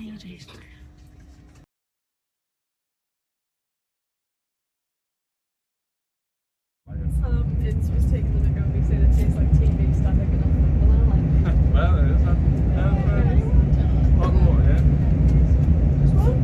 lady. It was taken a look and we said it tastes like TV stuff like banana. Well, it is. Hot water, yeah. This one?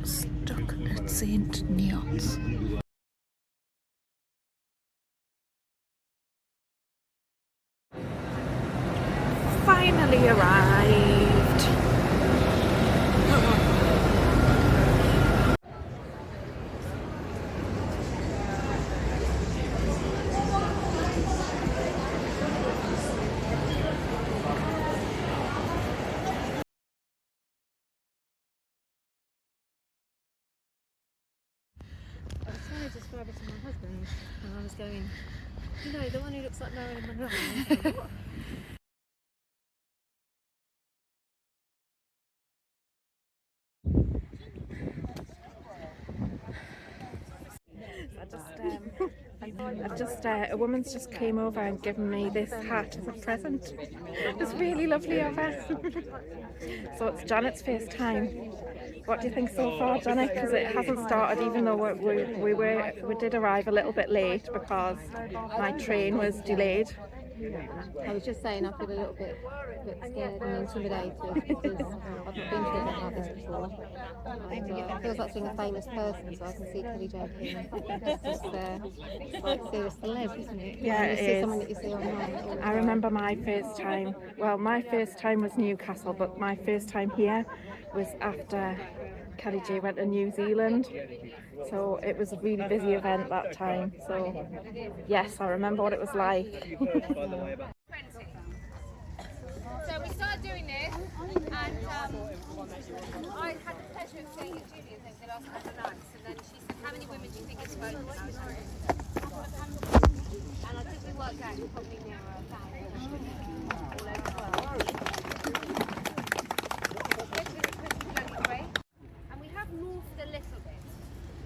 Stuck at St. Neots. Finally arrived. I was trying to describe it to my husband, and I was going, you know, the one who looks like Marilyn Monroe. A woman's just came over and given me this hat as a present. It's really lovely of her. So it's Janet's first time. What do you think so far, Janet? Because it hasn't started, even though we did arrive a little bit late because my train was delayed. I was just saying I feel a little bit scared and intimidated because I've been to an event like this before. And, it feels like seeing a famous person, so I can see Kelly Jo King. It's just like serious celeb, isn't it? Yeah, you it see is. someone that you see online. I remember my first time, well, my first time was Newcastle, but my first time here was after Kelly J went to New Zealand. So it was a really busy event that time. So yes, I remember what it was like. So we started doing this, and I had the pleasure of staying at Julia's over the last couple of nights, and then she said, how many women do you think have spoken? And I was like, and I think we worked out probably nearer 1,000 all over the world. And we have morphed a little bit,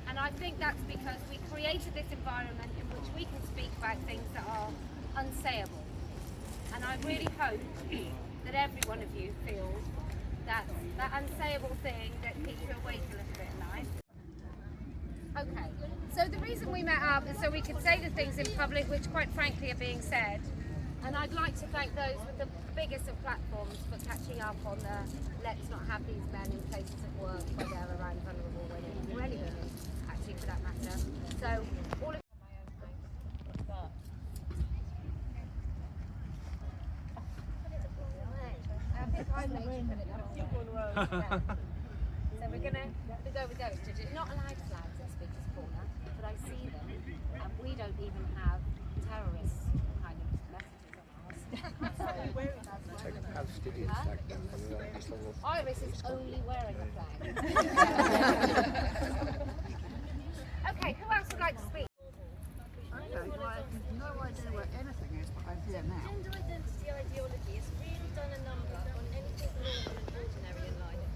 and I think that's because we created this environment in which we can speak about things that are unsayable. And I really hope that every one of you feels that unsayable thing that keeps you awake a little bit at night. Okay, so the reason we met up is so we could say the things in public which quite frankly are being said. And I'd like to thank those with the biggest of platforms for catching up on the let's not have these men in places of work where they're around vulnerable women, or any women actually for that matter. So all of So we're going to go with those. Not allowed flags at Speaker's Corner, but I see them, and we don't even have terrorist kind of messages on ours. Iris is only wearing a flag. Okay, who else would like to speak? Okay, well, I have no idea what anything is, but I'm here now. Gender identity ideology has really done a number on anything normal and ordinary in life.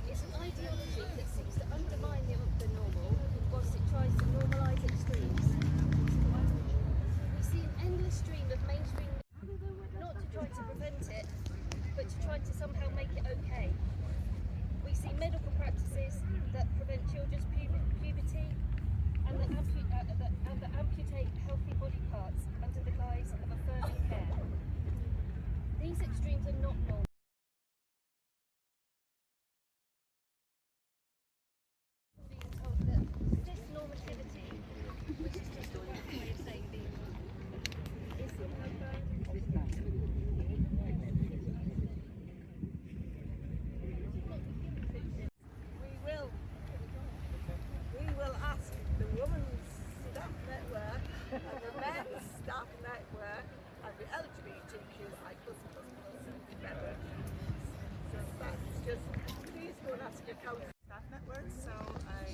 It's an ideology that seeks to undermine the normal whilst it tries to normalise extremes. We see an endless stream of mainstream not to try to prevent it, but to try to somehow make it okay. We see medical practices that prevent children's puberty and that amputate healthy body parts under the guise of affirming care. These extremes are not normal. Being told that this normativity, which is just a way of saying being is somehow going We will ask the Women's Staff Network and the Men's Staff Network and the LGBTQI++ network. So that's just, please go and ask your council. Staff network, so I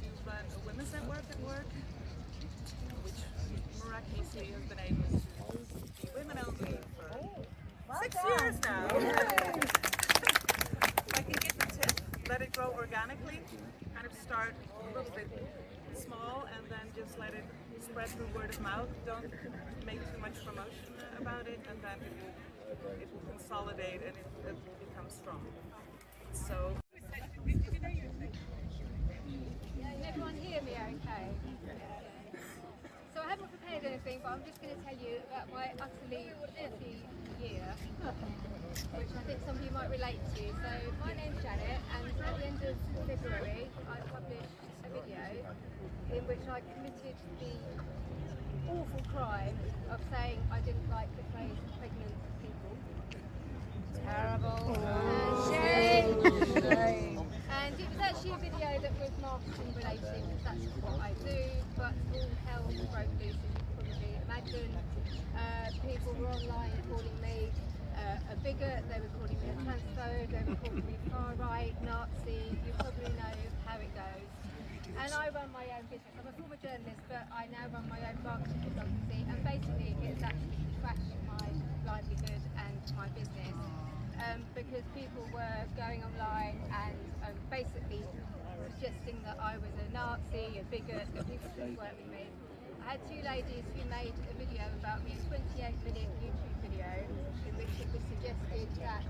do run a women's network at work, which miraculously has been able to be women only for 6 years now. I can give it it grow organically. Kind of start a little bit small and then just let it spread through word of mouth. Don't make too much promotion about it, and then it will consolidate and it becomes strong. So. Can everyone hear me okay? So I haven't prepared anything, but I'm just going to tell you about my utterly filthy year, which I think some of you might relate to. So my name's Janet, and at the end of February I published a video in which I committed the awful crime of saying I didn't like the phrase pregnant people. Terrible. And it was actually a video that was marketing related, because that's what I do, but all hell broke loose, as you can probably imagine. People were online calling me a bigot, they were calling me a transphobe, they were calling me far right, Nazi, you probably know how it goes. And I run my own business. I'm a former journalist, but I now run my own marketing consultancy, and basically it's actually crashed my livelihood and my business. Because people were going online and basically suggesting that I was a Nazi, a bigot, that people shouldn't work with me. I had two ladies who made a video about me, a 28-minute YouTube video, in which it was suggested that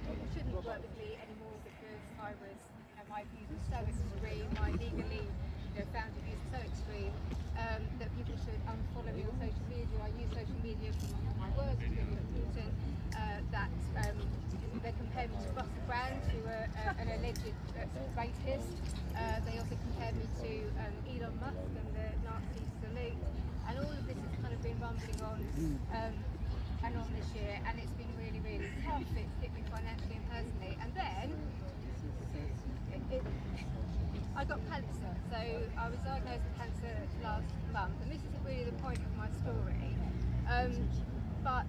people shouldn't work with me anymore because I was, my views were so extreme, my legally found views so extreme, that people should unfollow me on social media. I use social media for my work, it's really important. That they compared me to Russell Brand, who were an alleged rapist. They also compared me to Elon Musk and the Nazi salute. And all of this has kind of been rumbling on and on this year, and it's been really, really tough. It's hit me financially and personally. And then I got cancer. So I was diagnosed with cancer last month, and this isn't really the point of my story. But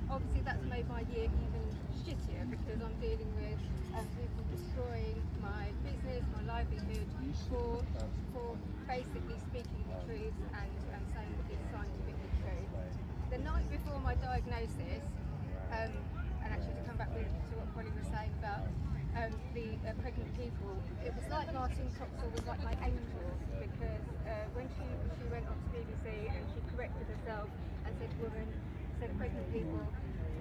obviously that's made my year even shittier, because I'm dealing with people destroying my business, my livelihood, for basically speaking the truth and saying what is scientifically true. The night before my diagnosis, and actually to come back to what Polly was saying about the pregnant people, it was like Martin Coxall was like my angel, because when she went on to BBC and she corrected herself and said woman, said pregnant people,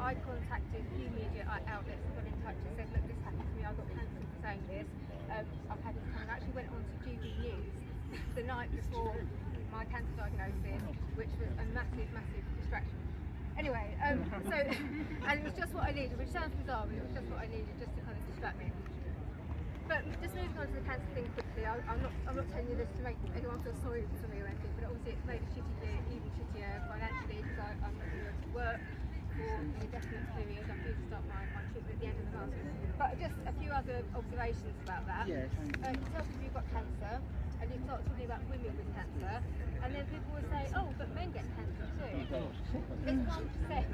I contacted a few media outlets and got in touch and said, look, this happened to me, I got cancer for saying this, I've had this come, and actually went on to GB News the night before my cancer diagnosis, which was a massive, massive distraction. Anyway, and it was just what I needed, which sounds bizarre, but it was just what I needed just to kind of distract me. But just moving on to the cancer thing quickly, I'm not telling you this to make anyone feel sorry for me or anything, but obviously it's made a shitty year, even shittier financially, because I'm not going to work for an indefinite period. I'm due to start my treatment at the end of the month. But just a few other observations about that. You tell people you've got cancer, and you start talking about women with cancer, and then people will say, oh, but men get cancer too. It's 1%.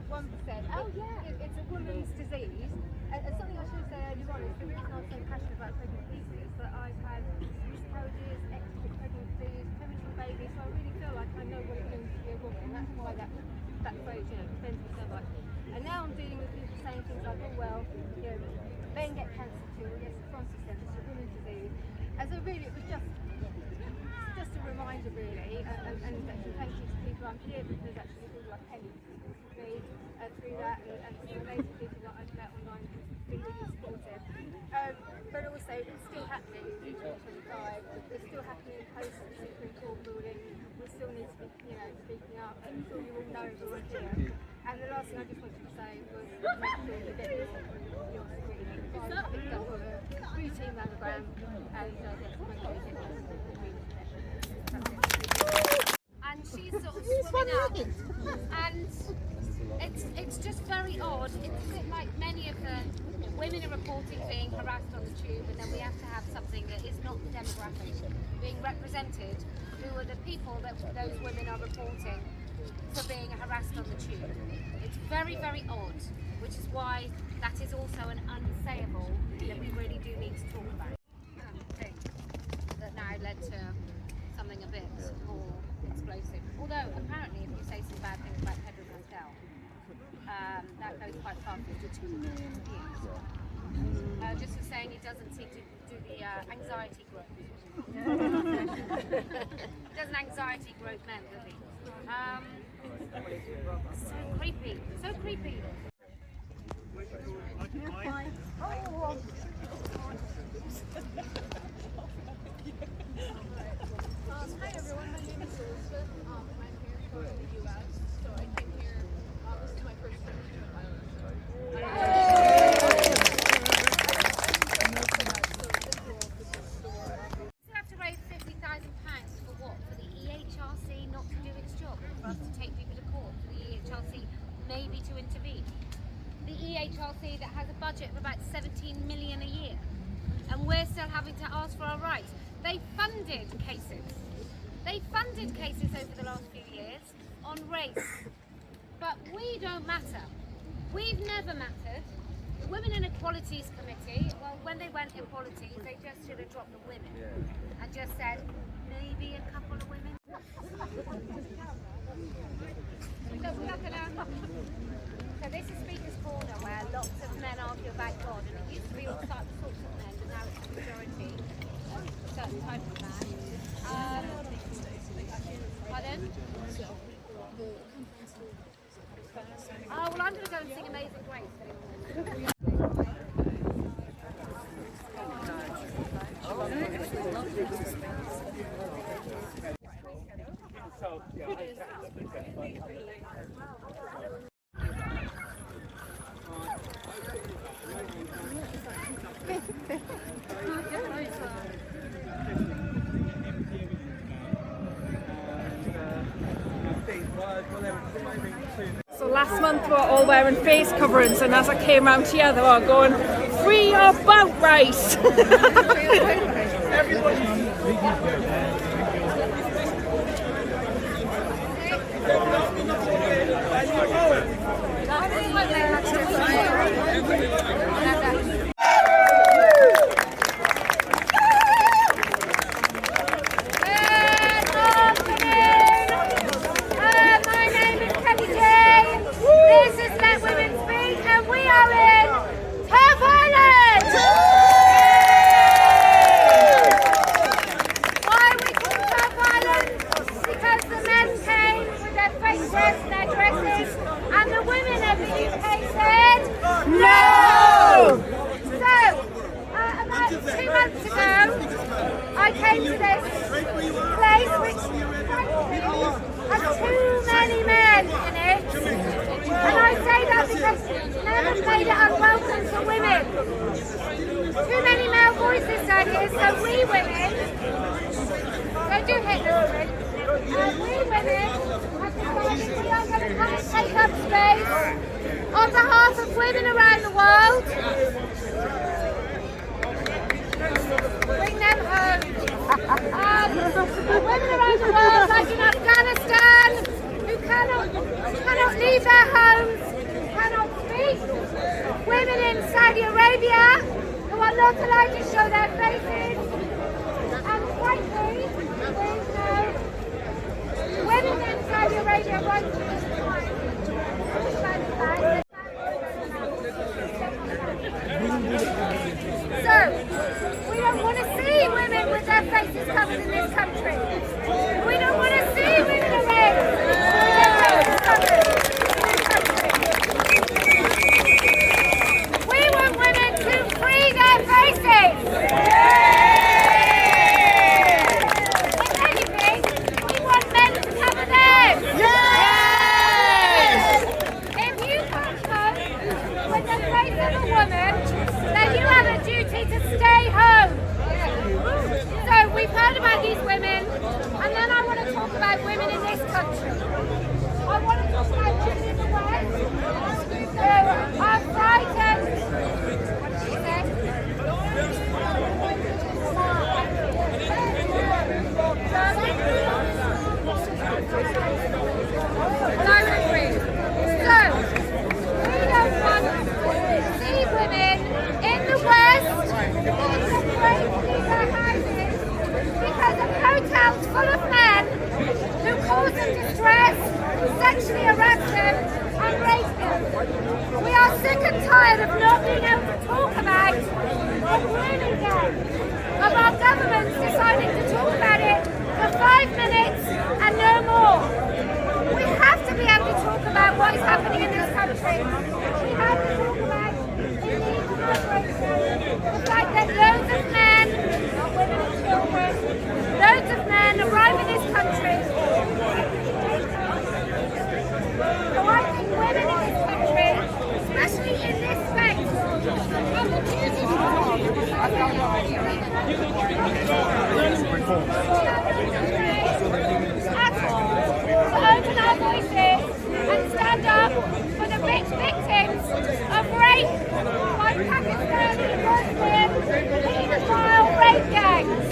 1%. Oh yeah, it's a woman's disease. And something I should say earlier on is the reason I'm so passionate about pregnant people is that I've had miscarriages, extra pregnancies, premature babies, so I really feel like I know what it means to be a woman. That's why that phrase, defends me so much. And now I'm dealing with people saying things like, oh well, men get cancer too. Yes, it's 1%. It's a woman's disease. And so really, it was just a reminder, really, and thank you to people. I'm here because actually people like Penny supported me through that, and some amazing people that I've met online who've been really supportive. But also, it's still happening in 2025. It's still happening post the Supreme Court ruling. We still need to be, speaking up. I'm sure you all know everyone here. And the last thing I just wanted to say was make sure you get your screening. I picked up on a routine mammogram, and make sure you get your screening. And she's sort of swimming up, and it's just very odd. It's a bit like many of the women are reporting being harassed on the tube, and then we have to have something that is not the demographic being represented, who are the people that those women are reporting for being harassed on the tube. It's very, very odd, which is why that is also an unsayable that we really do need to talk about. Thing that now led to something a bit more explosive. Although apparently if you say some bad things about Pedro Pascal, that goes quite far for 2 million views. Just doesn't seem to do the anxiety growth. Doesn't anxiety growth men, does he? So creepy, so creepy. Hi everyone, my name is Elizabeth. I'm here from the US, so I came here. This is my first trip to Ireland. Still have to raise £50,000 for what? For the EHRC not to do its job, for us to take people to court, for the EHRC maybe to intervene. The EHRC that has a budget of about 17 million a year, and we're still having to ask for our rights. They funded cases. They funded cases over the last few years on race, but we don't matter. We've never mattered. The Women Inequalities Committee, well, when they went equalities, they just should have dropped the women and just said, maybe a couple of women. So this is Speaker's Corner, where lots of men argue about God, and it used to be all sorts of men, but now it's the majority, a certain type of man. Pardon? Oh, well, I'm going to go and sing Amazing Grace. So last month we were all wearing face coverings, and as I came round here they were going, free your boat race! I came to this place which frankly has too many men in it, and I say that because men have made it unwelcome for women. Too many male voices down here, so we women, don't do hit us, we women have decided we are going to come and take up space on behalf of women around the world. Bring them home. Women around the world, like in Afghanistan, who cannot leave their homes, cannot speak. Women in Saudi Arabia, who are not allowed to show their faces. And frankly, we know women in Saudi Arabia right to this time. So, we don't want to see women with their faces covered in this country. We don't want to see women arrayed with their faces covered in this country. We want women to free their faces. If anything, we want men to cover theirs. If you come home with the face of a woman, then you have a duty to stay home. So we've heard about these women, and then I want to talk about women in this country. I want to talk about women in the West who are frightened. What did she say? Well, I would agree. So, we don't want to see women in the West being afraid to leave their houses because of hotels full of men who cause them distress, sexually harass them and rape them. We are sick and tired of not being able to talk about what women of our governments deciding to talk about it for 5 minutes and no more. We have to be able to talk about what is happening in this country. We have to talk about illegal migration, the fact that loads of men, not women and children, loads of men arrive in this country. So I think women in this country, especially in this space, to open our voices and stand up for the victims of rape by Pakistani Muslim paedophile rape gangs.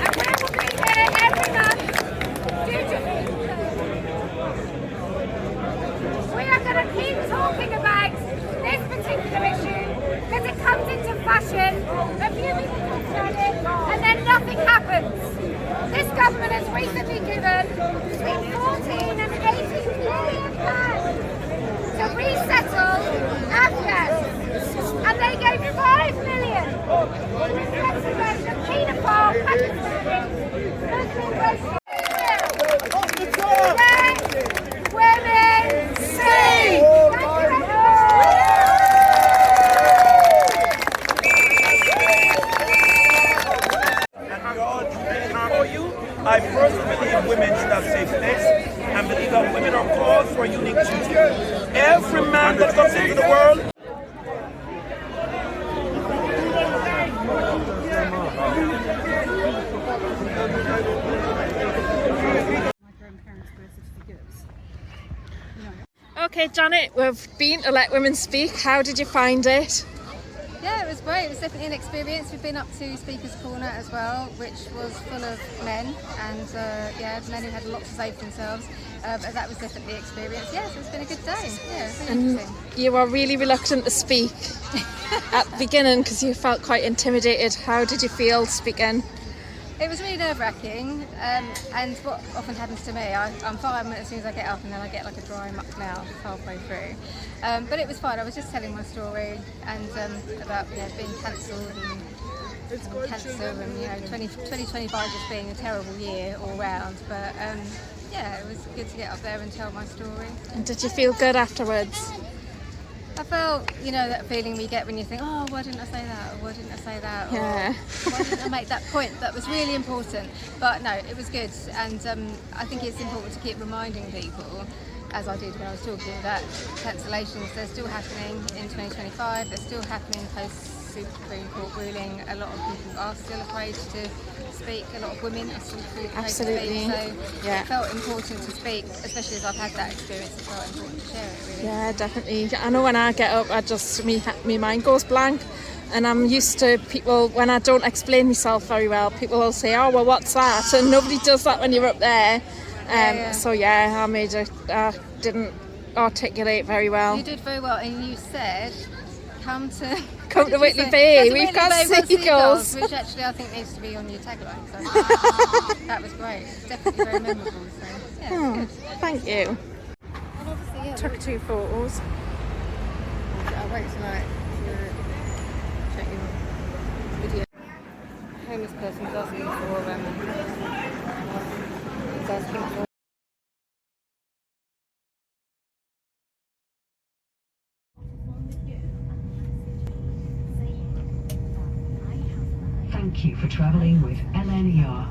And we will be here every month due to we are going to keep talking about this particular issue because it comes into fashion, a few people talk about it, and then nothing happens. This government has recently given between 14 and 18 million pounds to resettle Afghans, and they gave 5 million to resettle the paedophile Pakistani Muslim race. Let women sing! I personally believe women should have safe place and believe that women are called for a unique duty. Every man that comes into the world Okay, Janet, we've been to Let Women Speak. How did you find it? Yeah, it was great. It was definitely an experience. We've been up to Speaker's Corner as well, which was full of men, and men who had a lot to say for themselves. But that was definitely an experience. Yeah, so it's been a good day. Yeah, it's really interesting. You were really reluctant to speak at the beginning because you felt quite intimidated. How did you feel speaking? It was really nerve-wracking, and what often happens to me, I'm fine as soon as I get up, and then I get like a dry muck mouth halfway through. But it was fine. I was just telling my story and about being cancelled and cancer, and 2025 just being a terrible year all round. But it was good to get up there and tell my story. And did you feel good afterwards? I felt, that feeling we get when you think, oh, why didn't I say that? Or why didn't I say that? Yeah. Or why didn't I make that point? That was really important. But no, it was good. And I think it's important to keep reminding people, as I did when I was talking, that cancellations, they're still happening in 2025. They're still happening post-Supreme Court ruling. A lot of people are still afraid to speak. A lot of women are still afraid Absolutely. to speak. So it felt important to speak, especially as I've had that experience. It felt important to share it, really. Yeah, definitely. I know when I get up, my mind goes blank, and I'm used to people, when I don't explain myself very well, people will say, oh, well, what's that? And nobody does that when you're up there. So I didn't articulate very well. You did very well, and you said, come to Whitley Bay, we've got seagulls. Which actually I think needs to be on your tagline. So that was great. It's definitely very memorable. So it was good. Thank you. And obviously, Took 2 photos. I'll wait tonight to check your video. A homeless person was asking for Thank you for travelling with LNER.